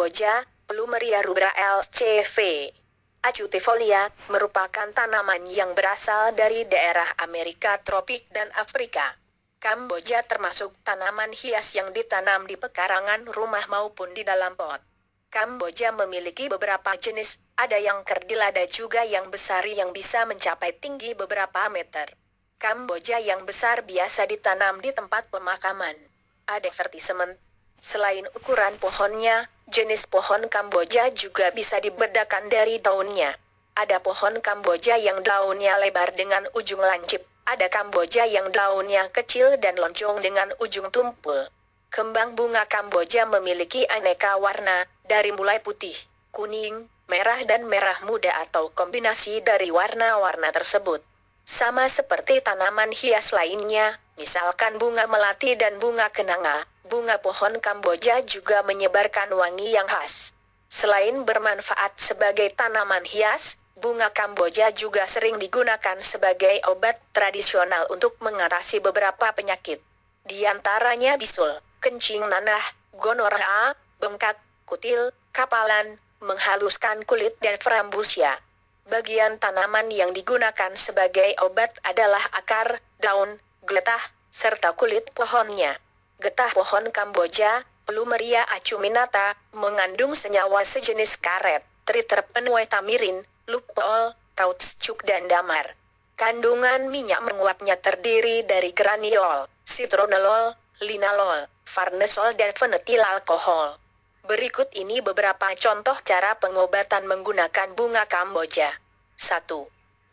Kamboja, Plumeria rubra LCV. Acutifolia, merupakan tanaman yang berasal dari daerah Amerika tropik dan Afrika. Kamboja termasuk tanaman hias yang ditanam di pekarangan rumah maupun di dalam pot. Kamboja memiliki beberapa jenis, ada yang kerdil ada juga yang besar yang bisa mencapai tinggi beberapa meter. Kamboja yang besar biasa ditanam di tempat pemakaman. Advertisement. Selain ukuran pohonnya, jenis pohon Kamboja juga bisa dibedakan dari daunnya. Ada pohon Kamboja yang daunnya lebar dengan ujung lancip, ada Kamboja yang daunnya kecil dan lonjong dengan ujung tumpul. Kembang bunga Kamboja memiliki aneka warna, dari mulai putih, kuning, merah dan merah muda atau kombinasi dari warna-warna tersebut. Sama seperti tanaman hias lainnya, misalkan bunga melati dan bunga kenanga, bunga pohon Kamboja juga menyebarkan wangi yang khas. Selain bermanfaat sebagai tanaman hias, bunga Kamboja juga sering digunakan sebagai obat tradisional untuk mengatasi beberapa penyakit. Di antaranya bisul, kencing nanah, gonorea, bengkak, kutil, kapalan, menghaluskan kulit dan frambusia. Bagian tanaman yang digunakan sebagai obat adalah akar, daun, getah, serta kulit pohonnya. Getah pohon Kamboja, Plumeria acuminata, mengandung senyawa sejenis karet, triterpenoid tamirin, lupol, kautschuk dan damar. Kandungan minyak menguapnya terdiri dari graniol, citronolol, linalol, farnesol dan fenetil alkohol. Berikut ini beberapa contoh cara pengobatan menggunakan bunga Kamboja. 1.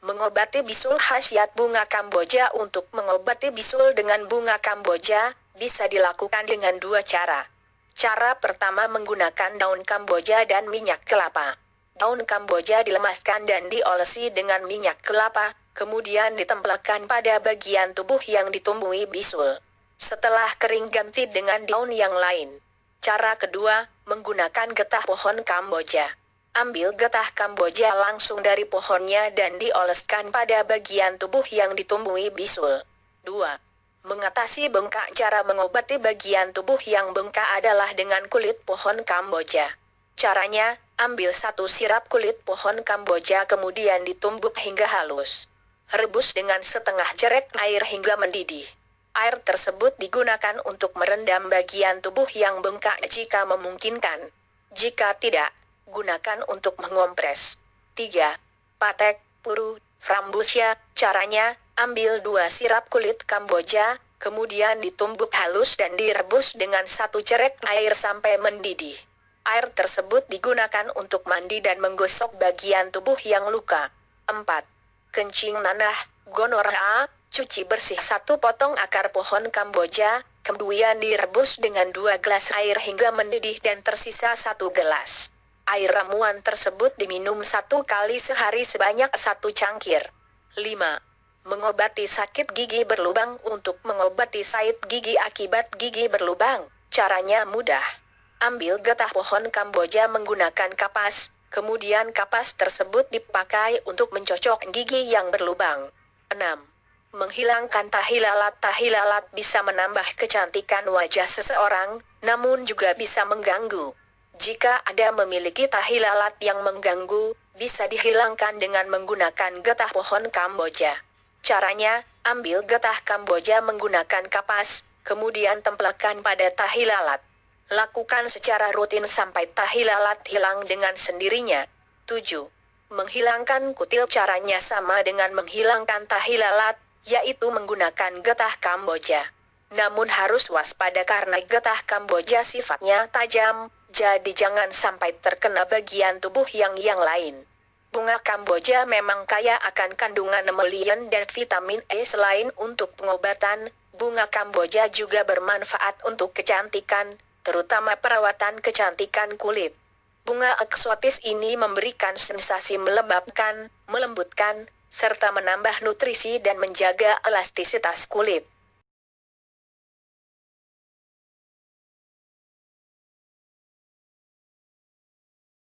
Mengobati bisul. Khasiat bunga Kamboja. Untuk mengobati bisul dengan bunga Kamboja, bisa dilakukan dengan dua cara. Cara pertama menggunakan daun Kamboja dan minyak kelapa. Daun Kamboja dilemaskan dan diolesi dengan minyak kelapa, kemudian ditempelkan pada bagian tubuh yang ditumbuhi bisul. Setelah kering ganti dengan daun yang lain. Cara kedua, menggunakan getah pohon Kamboja. Ambil getah Kamboja langsung dari pohonnya dan dioleskan pada bagian tubuh yang ditumbuhi bisul. 2. Mengatasi bengkak. Cara mengobati bagian tubuh yang bengkak adalah dengan kulit pohon Kamboja. Caranya, ambil 1 sirap kulit pohon Kamboja kemudian ditumbuk hingga halus. Rebus dengan setengah jerek air hingga mendidih. Air tersebut digunakan untuk merendam bagian tubuh yang bengkak jika memungkinkan. Jika tidak, gunakan untuk mengompres. 3. Patek, puru, frambusia. Caranya, ambil 2 sirap kulit Kamboja, kemudian ditumbuk halus dan direbus dengan 1 jerek air sampai mendidih. Air tersebut digunakan untuk mandi dan menggosok bagian tubuh yang luka. 4. Kencing nanah, gonorea. Cuci bersih 1 potong akar pohon Kamboja, kemudian direbus dengan 2 gelas air hingga mendidih dan tersisa 1 gelas. Air ramuan tersebut diminum 1 kali sehari sebanyak 1 cangkir. 5. Mengobati sakit gigi berlubang. Untuk mengobati sakit gigi akibat gigi berlubang, caranya mudah. Ambil getah pohon Kamboja menggunakan kapas, kemudian kapas tersebut dipakai untuk mencocok gigi yang berlubang. 6. Menghilangkan tahi lalat. Tahi lalat bisa menambah kecantikan wajah seseorang, namun juga bisa mengganggu. Jika Anda memiliki tahi lalat yang mengganggu, bisa dihilangkan dengan menggunakan getah pohon Kamboja. Caranya, ambil getah Kamboja menggunakan kapas, kemudian tempelkan pada tahi lalat. Lakukan secara rutin sampai tahi lalat hilang dengan sendirinya. 7. Menghilangkan kutil. Caranya sama dengan menghilangkan tahi lalat, yaitu menggunakan getah Kamboja. Namun harus waspada karena getah Kamboja sifatnya tajam, jadi jangan sampai terkena bagian tubuh yang lain. Bunga Kamboja memang kaya akan kandungan emolian dan vitamin E. Selain untuk pengobatan, bunga Kamboja juga bermanfaat untuk kecantikan, terutama perawatan kecantikan kulit. Bunga eksotis ini memberikan sensasi melembabkan, melembutkan, serta menambah nutrisi dan menjaga elastisitas kulit.